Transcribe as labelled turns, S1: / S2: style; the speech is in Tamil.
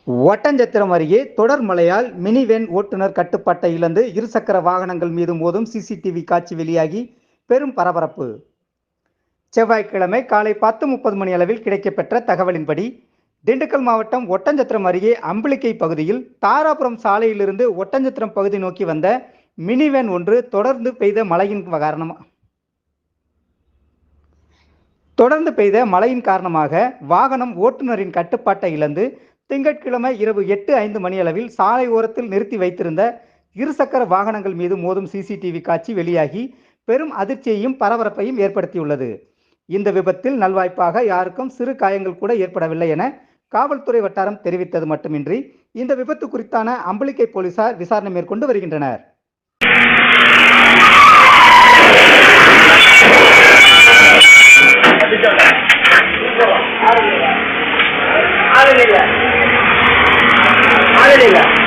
S1: ஒட்டன்சத்திரம் அருகே தொடர் மழையால் மினி வேன் ஓட்டுநர் கட்டுப்பாட்டை இழந்து இருசக்கர வாகனங்கள் மீது மோதும் சிசிடிவி காட்சி வெளியாகி பெரும் பரபரப்பு. செவ்வாய்க்கிழமை காலை 10:30 மணி அளவில் கிடைக்கப்பெற்ற தகவலின்படி திண்டுக்கல் மாவட்டம் ஒட்டன்சத்திரம் அருகே அம்பிளிக்கை பகுதியில் தாராபுரம் சாலையிலிருந்து ஒட்டன்சத்திரம் பகுதி நோக்கி வந்த மினி வேன் ஒன்று தொடர்ந்து பெய்த மழையின் காரணமாக வாகனம் ஓட்டுநரின் கட்டுப்பாட்டை இழந்து திங்கட்கிழமை இரவு 8:05 மணியளவில் சாலை ஓரத்தில் நிறுத்தி வைத்திருந்த இருசக்கர வாகனங்கள் மீது மோதும் சிசிடிவி காட்சி வெளியாகி பெரும் அதிர்ச்சியையும் பரபரப்பையும் ஏற்படுத்தியுள்ளது. இந்த விபத்தில் நல்வாய்ப்பாக யாருக்கும் சிறு காயங்கள் கூட ஏற்படவில்லை என காவல்துறை வட்டாரம் தெரிவித்தது மட்டுமின்றி இந்த விபத்து குறித்தான அம்பிளிக்கை போலீசார் விசாரணை மேற்கொண்டு வருகின்றனர்.
S2: ஆளுநர்